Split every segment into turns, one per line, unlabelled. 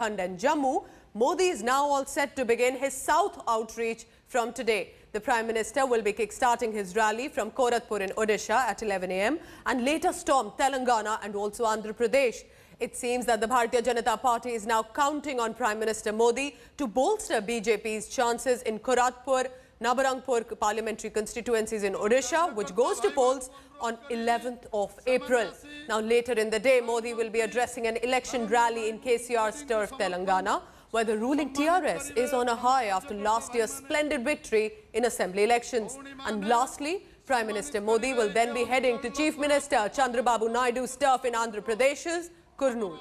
and Jammu, Modi is now all set to begin his south outreach from today. The Prime Minister will be kick-starting his rally from Koratpur in Odisha at 11 a.m. and later storm Telangana and also Andhra Pradesh. It seems that the Bharatiya Janata Party is now counting on Prime Minister Modi to bolster BJP's chances in Koratpur, Nabarangpur parliamentary constituencies in Odisha, which goes to polls on 11th of April. Now, later in the day, Modi will be addressing an election rally in KCR's turf, Telangana, where the ruling TRS is on a high after last year's splendid victory in assembly elections. And lastly, Prime Minister Modi will then be heading to Chief Minister Chandrababu Naidu's turf in Andhra Pradesh's Kurnool.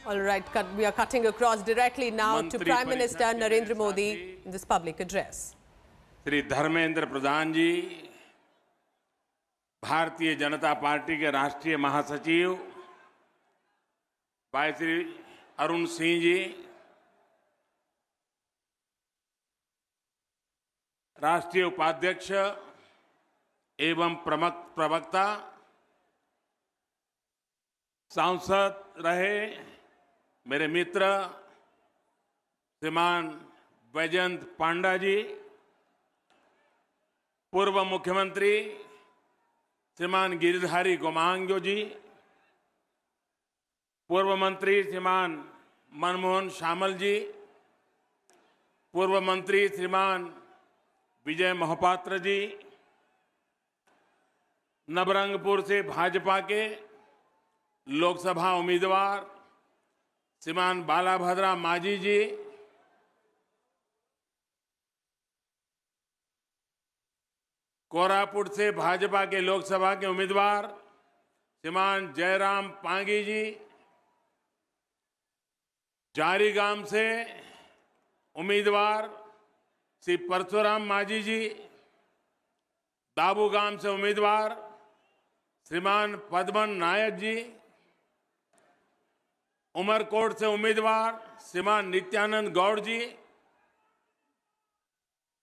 All right, we are cutting across directly now to Prime Minister Narendra Modi in this public address.
Shri Dharmendra Pradhan ji, Bharatiya Janata party के राष्ट्रीय महासचिव भाई श्री अरुण सिंह जी, राष्ट्रीय उपाध्यक्ष एवं प्रवक्ता सांसद रहे मेरे मित्र श्रीमान वैजयंत पांडा जी, पूर्व मुख्यमंत्री श्रीमान गिरिधारी गोमांगो जी, पूर्व मंत्री श्रीमान मनमोहन शामल जी, पूर्व मंत्री श्रीमान विजय मोहपात्र जी, नवरंगपुर से भाजपा के लोकसभा उम्मीदवार श्रीमान बालाभद्रा मांझी जी, कोरापुट से भाजपा के लोकसभा के उम्मीदवार श्रीमान जयराम पांगी जी, जारीगाम से उम्मीदवार श्री परशुराम मांझी जी, दाबूगाम से उम्मीदवार श्रीमान पद्मन नायक जी, उमरकोट से उम्मीदवार श्रीमान नित्यानंद गौड़ जी,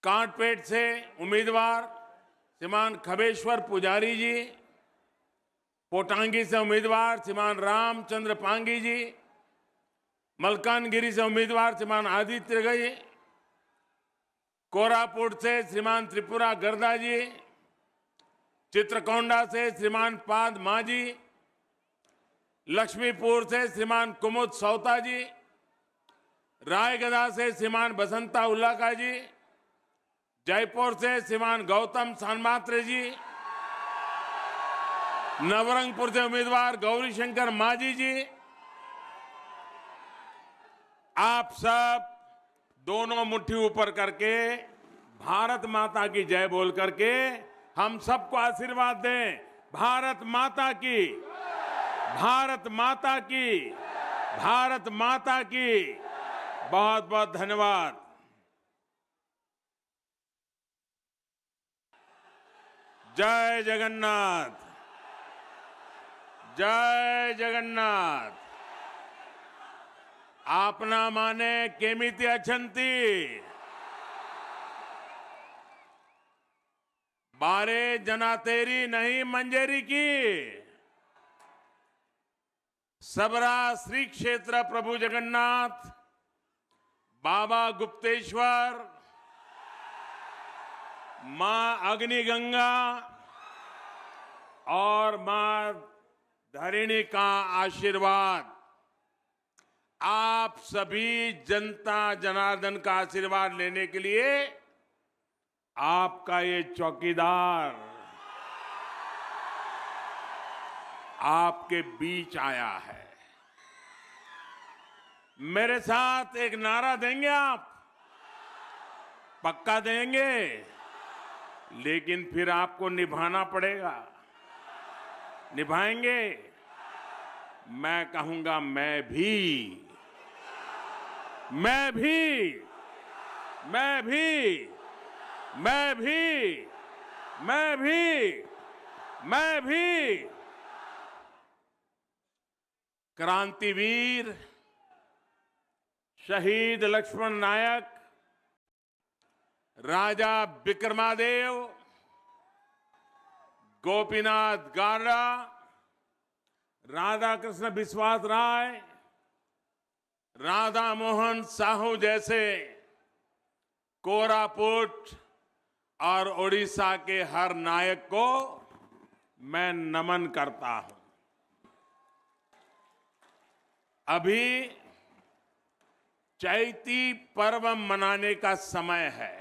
कांटपेट से उम्मीदवार श्रीमान खबेश्वर पुजारी जी, पोटांगी से उम्मीदवार श्रीमान रामचंद्र पांगी जी, मलकानगिरी से उम्मीदवार श्रीमान आदित्य गई, कोरापुट से श्रीमान त्रिपुरा गर्दा जी, चित्रकोंडा से श्रीमान पाद मांझी, लक्ष्मीपुर से श्रीमान कुमुद सौता जी, रायगढ़ से श्रीमान बसंता उल्लाका जी, जयपुर से श्रीमान गौतम सानमात्रे जी, नवरंगपुर से उम्मीदवार गौरी शंकर मांझी जी, आप सब दोनों मुट्ठी ऊपर करके भारत माता की जय बोल करके हम सबको आशीर्वाद दें। भारत माता की, भारत माता की, भारत माता की। बहुत बहुत धन्यवाद। जय जगन्नाथ, जय जगन्नाथ। आपना माने केमिति अछंती, बारे जना तेरी नहीं मंजेरी की, सबरा श्री क्षेत्र प्रभु जगन्नाथ, बाबा गुप्तेश्वर, मां अग्निगंगा और मां धरिणी का आशीर्वाद, आप सभी जनता जनार्दन का आशीर्वाद लेने के लिए आपका ये चौकीदार आपके बीच आया है। मेरे साथ एक नारा देंगे आप? पक्का देंगे? लेकिन फिर आपको निभाना पड़ेगा। निभाएंगे? मैं कहूंगा मैं भी, मैं भी, मैं भी, मैं भी, मैं भी, मैं भी। क्रांतिवीर शहीद लक्ष्मण नायक, राजा विक्रमादेव, गोपीनाथ गारड़ा, राधाकृष्ण विश्वास राय, राधा मोहन साहू जैसे कोरापुट और ओडिशा के हर नायक को मैं नमन करता हूं। अभी चैती पर्व मनाने का समय है।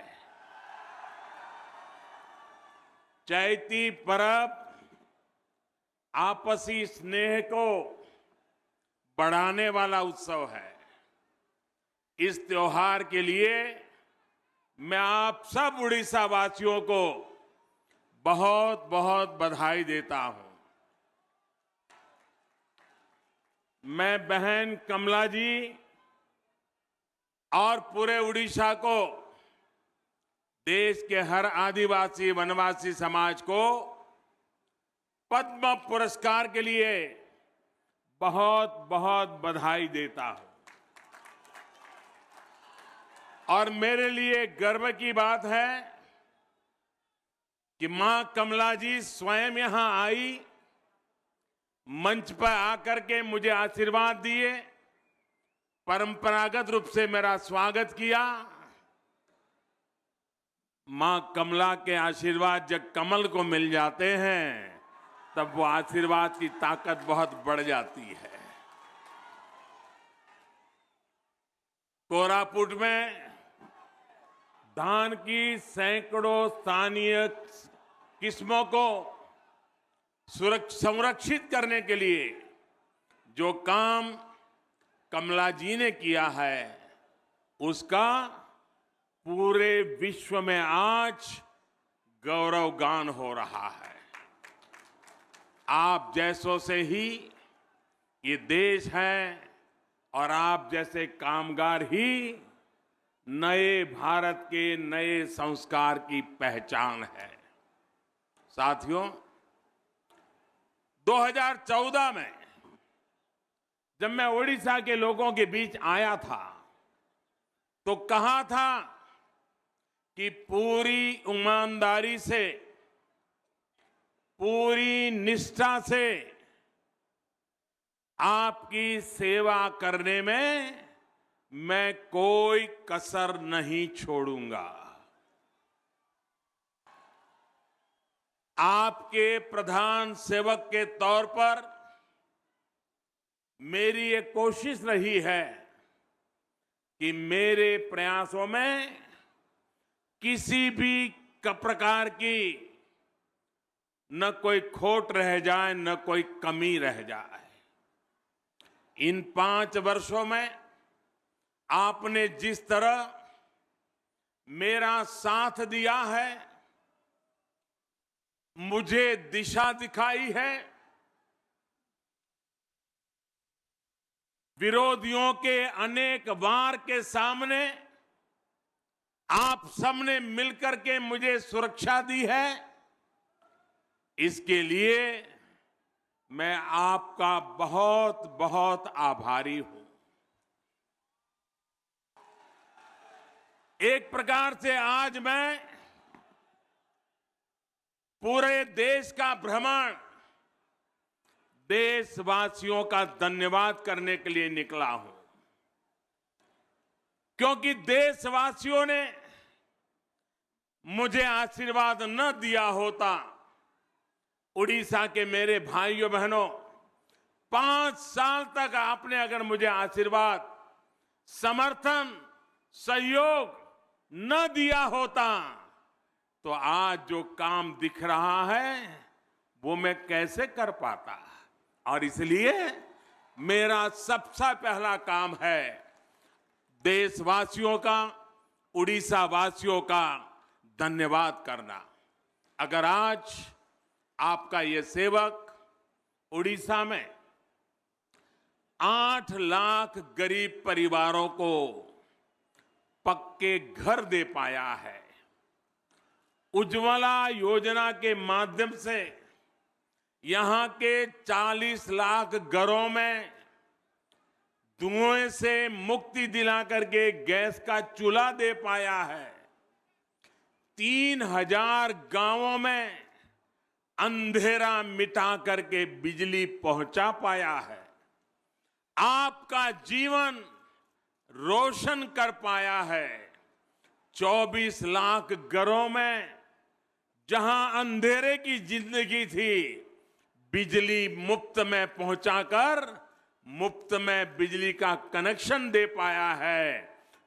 चैती पर्व आपसी स्नेह को बढ़ाने वाला उत्सव है। इस त्योहार के लिए मैं आप सब उड़ीसा वासियों को बहुत बहुत बधाई देता हूं। मैं बहन कमला जी और पूरे उड़ीसा को, देश के हर आदिवासी वनवासी समाज को पद्म पुरस्कार के लिए बहुत बहुत बधाई देता हूं। और मेरे लिए गर्व की बात है कि मां कमला जी स्वयं यहां आई, मंच पर आकर के मुझे आशीर्वाद दिए, परंपरागत रूप से मेरा स्वागत किया। मां कमला के आशीर्वाद जब कमल को मिल जाते हैं तब वो आशीर्वाद की ताकत बहुत बढ़ जाती है। कोरापुट में धान की सैकड़ों स्थानीय किस्मों को संरक्षित करने के लिए जो काम कमला जी ने किया है, उसका पूरे विश्व में आज गौरवगान हो रहा है। आप जैसों से ही ये देश है और आप जैसे कामगार ही नए भारत के नए संस्कार की पहचान है। साथियों, 2014 में जब मैं ओडिशा के लोगों के बीच आया था तो कहा था कि पूरी ईमानदारी से, पूरी निष्ठा से आपकी सेवा करने में मैं कोई कसर नहीं छोड़ूंगा। आपके प्रधान सेवक के तौर पर मेरी ये कोशिश रही है कि मेरे प्रयासों में किसी भी प्रकार की न कोई खोट रह जाए, न कोई कमी रह जाए। इन 5 वर्षों में आपने जिस तरह मेरा साथ दिया है, मुझे दिशा दिखाई है, विरोधियों के अनेक वार के सामने आप सबने मिलकर के मुझे सुरक्षा दी है, इसके लिए मैं आपका बहुत बहुत आभारी हूं। एक प्रकार से आज मैं पूरे देश का भ्रमण देशवासियों का धन्यवाद करने के लिए निकला हूं, क्योंकि देशवासियों ने मुझे आशीर्वाद न दिया होता, उड़ीसा के मेरे भाइयों बहनों, 5 साल तक आपने अगर मुझे आशीर्वाद, समर्थन, सहयोग न दिया होता तो आज जो काम दिख रहा है वो मैं कैसे कर पाता। और इसलिए मेरा सबसे पहला काम है देशवासियों का, उड़ीसा वासियों का धन्यवाद करना। अगर आज आपका ये सेवक उड़ीसा में 8 लाख गरीब परिवारों को पक्के घर दे पाया है, उज्ज्वला योजना के माध्यम से यहां के 40 लाख घरों में धुएं से मुक्ति दिला करके गैस का चूल्हा दे पाया है, 3000 गांवों में अंधेरा मिटा करके बिजली पहुंचा पाया है, आपका जीवन रोशन कर पाया है। 24 लाख घरों में जहां अंधेरे की जिंदगी थी, बिजली मुफ्त में पहुंचाकर मुफ्त में बिजली का कनेक्शन दे पाया है।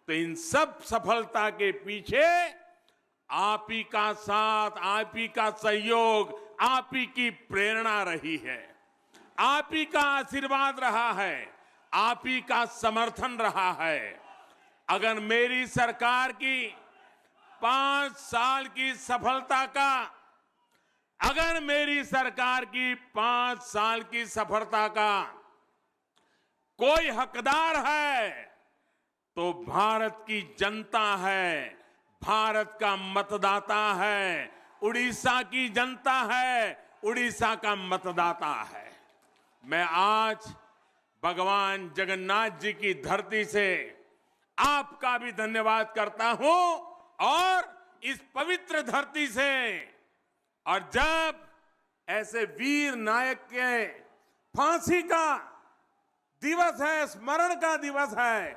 तो इन सब सफलता के पीछे आप ही का साथ, आप ही का सहयोग, आप ही की प्रेरणा रही है, आप ही का आशीर्वाद रहा है, आप ही का समर्थन रहा है। अगर मेरी सरकार की 5 साल की सफलता का, अगर मेरी सरकार की 5 साल की सफलता का कोई हकदार है तो भारत की जनता है, भारत का मतदाता है, उड़ीसा की जनता है, उड़ीसा का मतदाता है। मैं आज भगवान जगन्नाथ जी की धरती से आपका भी धन्यवाद करता हूं और इस पवित्र धरती से, और जब ऐसे वीर नायक के फांसी का दिवस है, स्मरण का दिवस है,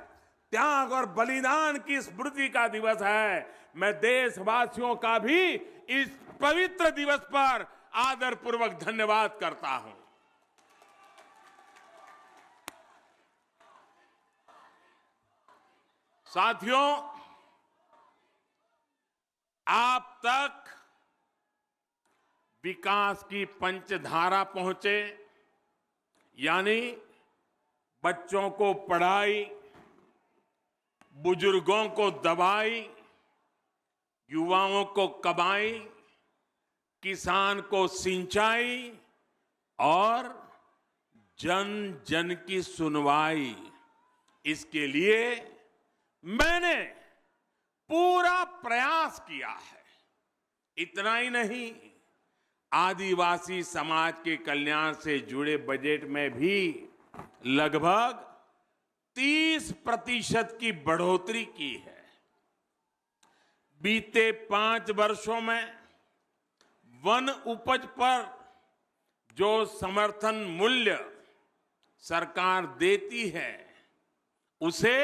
त्याग और बलिदान की स्मृति का दिवस है, मैं देशवासियों का भी इस पवित्र दिवस पर आदरपूर्वक धन्यवाद करता हूं। साथियों, आप तक विकास की पंचधारा पहुंचे, यानी बच्चों को पढ़ाई, बुजुर्गों को दवाई, युवाओं को कमाई, किसान को सिंचाई और जन जन की सुनवाई। इसके लिए मैंने पूरा प्रयास किया है। इतना ही नहीं, आदिवासी समाज के कल्याण से जुड़े बजट में भी लगभग 30% की बढ़ोतरी की है। बीते 5 वर्षों में वन उपज पर जो समर्थन मूल्य सरकार देती है, उसे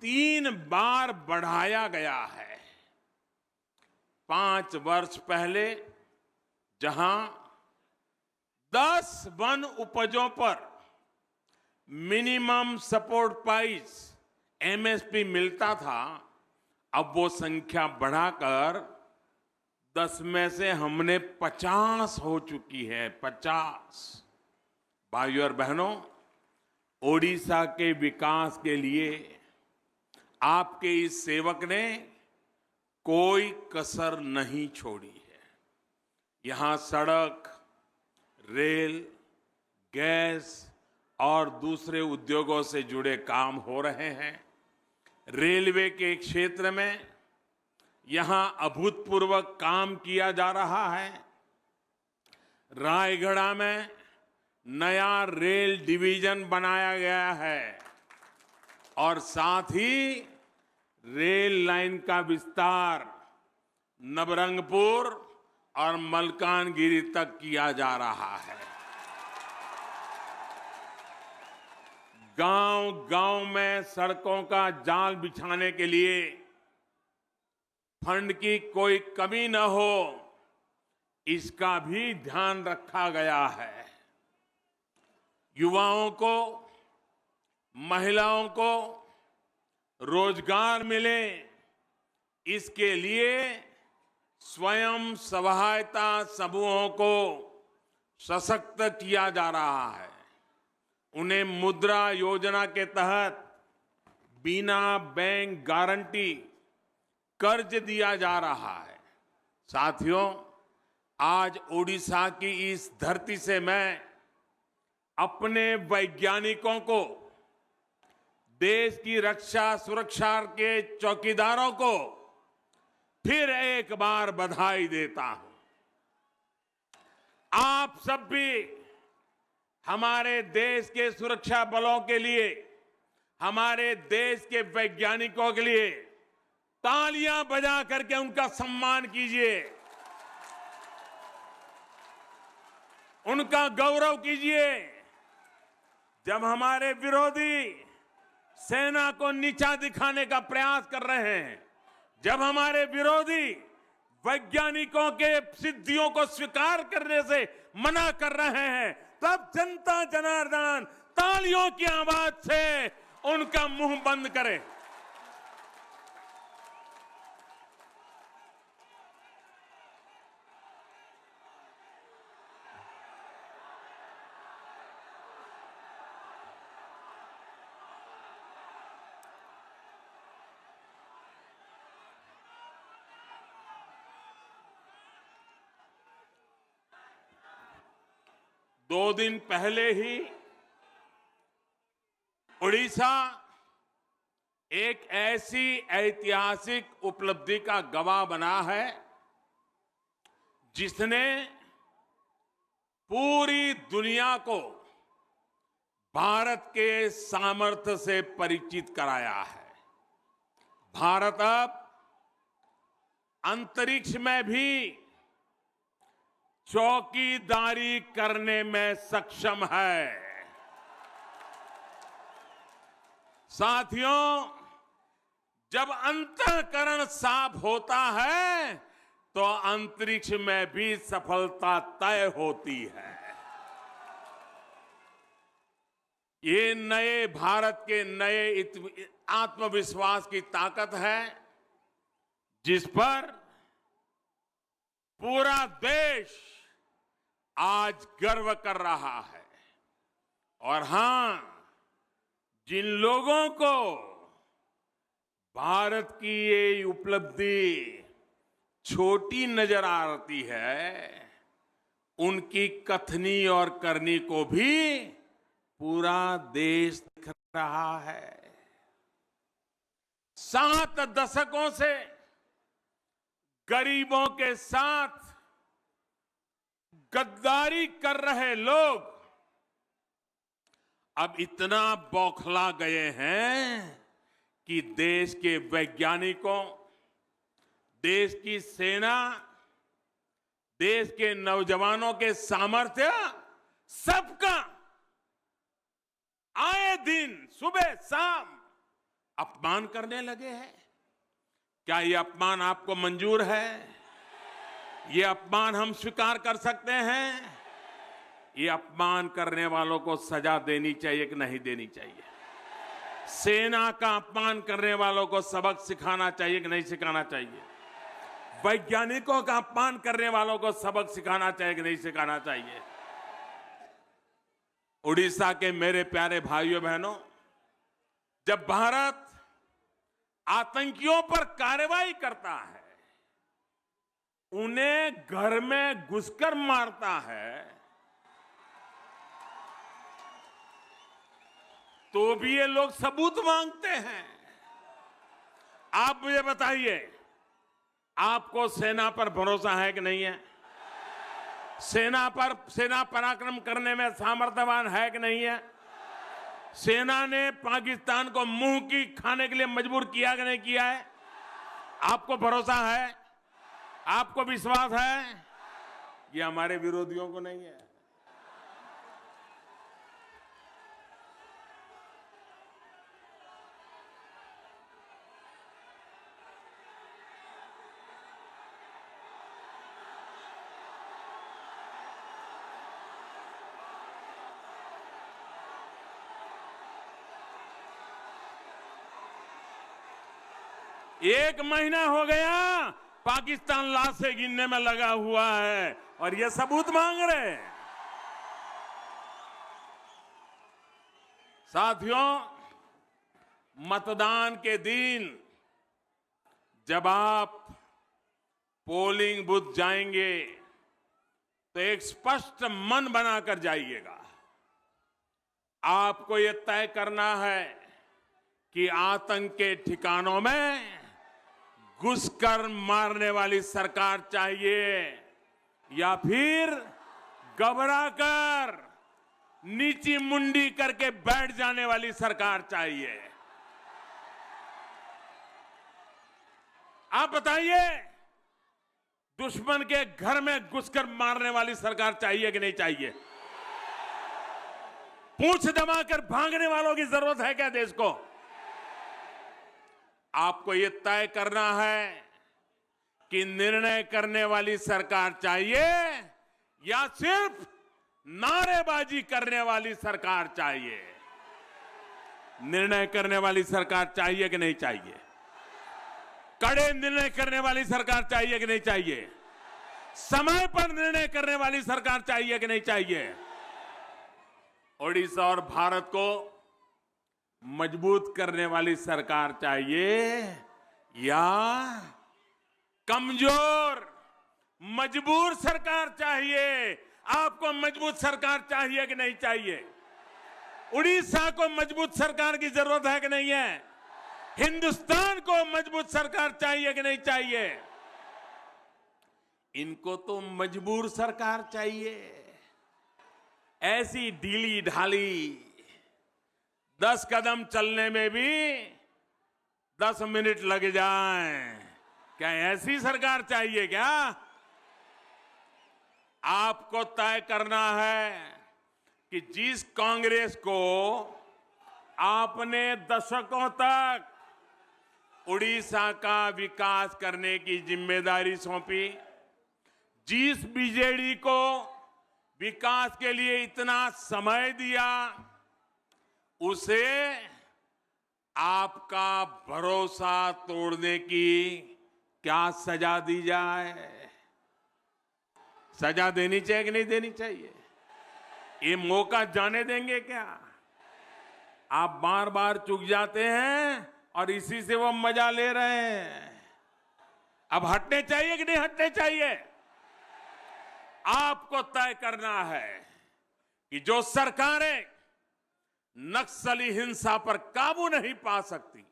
3 बार बढ़ाया गया है। 5 वर्ष पहले जहां 10 वन उपजों पर मिनिमम सपोर्ट प्राइस एमएसपी मिलता था, अब वो संख्या बढ़ाकर 10 में से हमने 50 हो चुकी है। 50। भाइयों और बहनों, ओडिशा के विकास के लिए आपके इस सेवक ने कोई कसर नहीं छोड़ी है। यहां सड़क, रेल, गैस और दूसरे उद्योगों से जुड़े काम हो रहे हैं। रेलवे के क्षेत्र में यहां अभूतपूर्व काम किया जा रहा है। रायगढ़ में नया रेल डिवीजन बनाया गया है और साथ ही रेल लाइन का विस्तार नवरंगपुर और मलकानगिरी तक किया जा रहा है। गांव-गांव में सड़कों का जाल बिछाने के लिए फंड की कोई कमी न हो, इसका भी ध्यान रखा गया है। युवाओं को, महिलाओं को रोजगार मिले, इसके लिए स्वयं सहायता समूहों को सशक्त किया जा रहा है। उन्हें मुद्रा योजना के तहत बिना बैंक गारंटी कर्ज दिया जा रहा है। साथियों, आज ओडिशा की इस धरती से मैं अपने वैज्ञानिकों को, देश की रक्षा सुरक्षा के चौकीदारों को फिर एक बार बधाई देता हूं। आप सब भी हमारे देश के सुरक्षा बलों के लिए, हमारे देश के वैज्ञानिकों के लिए तालियां बजा करके उनका सम्मान कीजिए। उनका गौरव कीजिए। जब हमारे विरोधी सेना को नीचा दिखाने का प्रयास कर रहे हैं, जब हमारे विरोधी वैज्ञानिकों के सिद्धियों को स्वीकार करने से मना कर रहे हैं, तब जनता जनार्दन तालियों की आवाज से उनका मुंह बंद करे। दो दिन पहले ही उड़ीसा एक ऐसी ऐतिहासिक उपलब्धि का गवाह बना है जिसने पूरी दुनिया को भारत के सामर्थ्य से परिचित कराया है। भारत अब अंतरिक्ष में भी चौकीदारी करने में सक्षम है। साथियों, जब अंतःकरण साफ होता है तो अंतरिक्ष में भी सफलता तय होती है। ये नए भारत के नए आत्मविश्वास की ताकत है जिस पर पूरा देश आज गर्व कर रहा है। और हां, जिन लोगों को भारत की ये उपलब्धि छोटी नजर आती है, उनकी कथनी और करनी को भी पूरा देश देख रहा है। 7 दशकों से गरीबों के साथ गद्दारी कर रहे लोग अब इतना बौखला गए हैं कि देश के वैज्ञानिकों, देश की सेना, देश के नौजवानों के सामर्थ्य सबका आए दिन सुबह शाम अपमान करने लगे हैं। क्या ये अपमान आपको मंजूर है? ये अपमान हम स्वीकार कर सकते हैं? ये अपमान करने वालों को सजा देनी चाहिए कि नहीं देनी चाहिए? सेना का अपमान करने वालों को सबक सिखाना चाहिए कि नहीं सिखाना चाहिए? वैज्ञानिकों का अपमान करने वालों को सबक सिखाना चाहिए कि नहीं सिखाना चाहिए? उड़ीसा के मेरे प्यारे भाइयों बहनों, जब भारत आतंकियों पर कार्रवाई करता है, उन्हें घर में घुसकर मारता है, तो भी ये लोग सबूत मांगते हैं। आप मुझे बताइए, आपको सेना पर भरोसा है कि नहीं है? सेना पराक्रम करने में सामर्थ्यवान है कि नहीं है? सेना ने पाकिस्तान को मुंह की खाने के लिए मजबूर किया कि नहीं किया है? आपको भरोसा है? आपको विश्वास है? ये हमारे विरोधियों को नहीं है। एक महीना हो गया पाकिस्तान लाशें गिनने में लगा हुआ है और ये सबूत मांग रहे हैं। साथियों, मतदान के दिन जब आप पोलिंग बूथ जाएंगे तो एक स्पष्ट मन बनाकर जाइएगा। आपको ये तय करना है कि आतंक के ठिकानों में घुसकर मारने वाली सरकार चाहिए या फिर घबराकर नीची मुंडी करके बैठ जाने वाली सरकार चाहिए। आप बताइए, दुश्मन के घर में घुसकर मारने वाली सरकार चाहिए कि नहीं चाहिए? पूंछ दबाकर भागने वालों की जरूरत है क्या देश को? आपको यह तय करना है कि निर्णय करने वाली सरकार चाहिए या सिर्फ नारेबाजी करने वाली सरकार चाहिए। निर्णय करने वाली सरकार चाहिए कि नहीं चाहिए? कड़े निर्णय करने वाली सरकार चाहिए कि नहीं चाहिए? समय पर निर्णय करने वाली सरकार चाहिए कि नहीं चाहिए? ओडिशा और भारत को मजबूत करने वाली सरकार चाहिए या कमजोर मजबूर सरकार चाहिए? आपको मजबूत सरकार चाहिए कि नहीं चाहिए? उड़ीसा को मजबूत सरकार की जरूरत है कि नहीं है? हिंदुस्तान को मजबूत सरकार चाहिए कि नहीं चाहिए? इनको तो मजबूर सरकार चाहिए। ऐसी ढीली ढाली 10 कदम चलने में भी 10 मिनट लग जाएं, क्या ऐसी सरकार चाहिए क्या? आपको तय करना है कि जिस कांग्रेस को आपने दशकों तक उड़ीसा का विकास करने की जिम्मेदारी सौंपी, जिस बीजेडी को विकास के लिए इतना समय दिया, उसे आपका भरोसा तोड़ने की क्या सजा दी जाए? सजा देनी चाहिए कि नहीं देनी चाहिए? ये मौका जाने देंगे क्या? आप बार बार चूक जाते हैं और इसी से वो मजा ले रहे हैं। अब हटने चाहिए कि नहीं हटने चाहिए? आपको तय करना है कि जो सरकारें नक्सली हिंसा पर काबू नहीं पा सकती,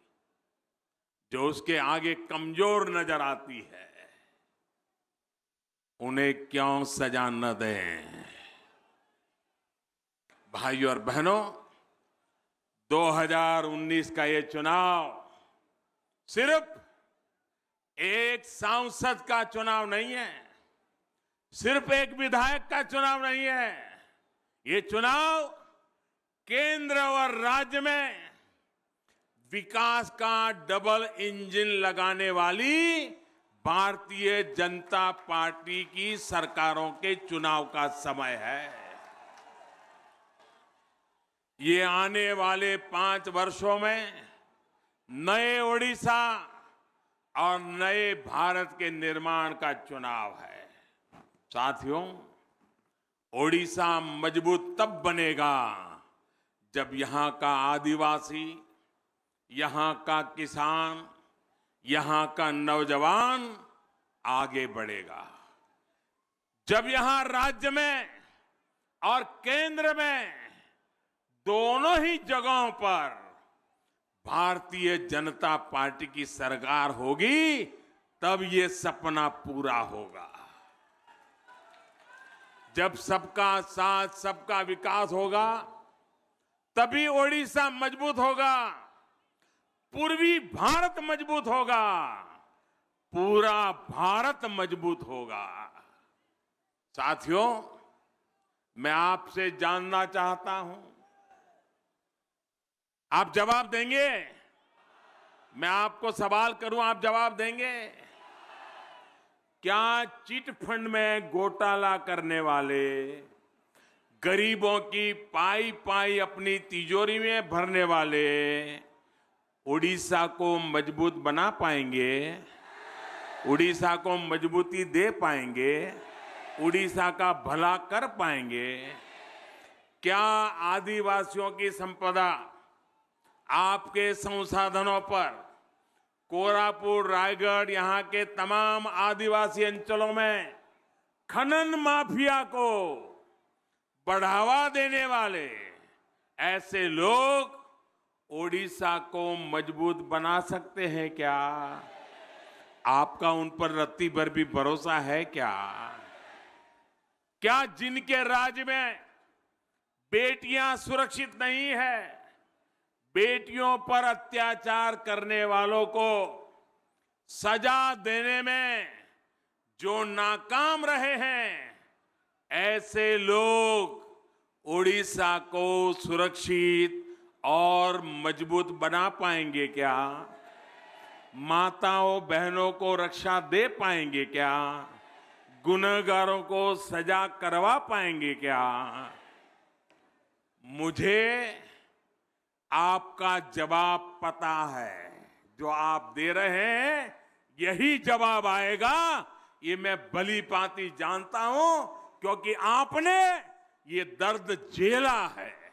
जो उसके आगे कमजोर नजर आती है, उन्हें क्यों सजा न दें? भाइयों और बहनों, 2019 का ये चुनाव सिर्फ एक सांसद का चुनाव नहीं है, सिर्फ एक विधायक का चुनाव नहीं है। ये चुनाव केंद्र और राज्य में विकास का डबल इंजन लगाने वाली भारतीय जनता पार्टी की सरकारों के चुनाव का समय है। ये आने वाले 5 वर्षों में नए ओडिशा और नए भारत के निर्माण का चुनाव है। साथियों, ओडिशा मजबूत तब बनेगा जब यहां का आदिवासी, यहां का किसान, यहां का नौजवान आगे बढ़ेगा। जब यहां राज्य में और केंद्र में दोनों ही जगहों पर भारतीय जनता पार्टी की सरकार होगी, तब ये सपना पूरा होगा। जब सबका साथ, सबका विकास होगा, तभी ओडिशा मजबूत होगा, पूर्वी भारत मजबूत होगा, पूरा भारत मजबूत होगा। साथियों, मैं आपसे जानना चाहता हूं, आप जवाब देंगे? मैं आपको सवाल करूं, आप जवाब देंगे? क्या चिट फंड में घोटाला करने वाले, गरीबों की पाई पाई अपनी तिजोरी में भरने वाले उड़ीसा को मजबूत बना पाएंगे? उड़ीसा को मजबूती दे पाएंगे? उड़ीसा का भला कर पाएंगे? क्या आदिवासियों की संपदा, आपके संसाधनों पर कोरापुट, रायगढ़, यहां के तमाम आदिवासी अंचलों में खनन माफिया को बढ़ावा देने वाले ऐसे लोग ओडिशा को मजबूत बना सकते हैं क्या? आपका उन पर रत्ती भर भी भरोसा है क्या? क्या जिनके राज्य में बेटियां सुरक्षित नहीं है, बेटियों पर अत्याचार करने वालों को सजा देने में जो नाकाम रहे हैं, ऐसे लोग ओडिशा को सुरक्षित और मजबूत बना पाएंगे क्या? माताओं बहनों को रक्षा दे पाएंगे क्या? गुनहगारों को सजा करवा पाएंगे क्या? मुझे आपका जवाब पता है। जो आप दे रहे हैं यही जवाब आएगा, ये मैं भली भांति जानता हूं, क्योंकि आपने ये दर्द झेला है।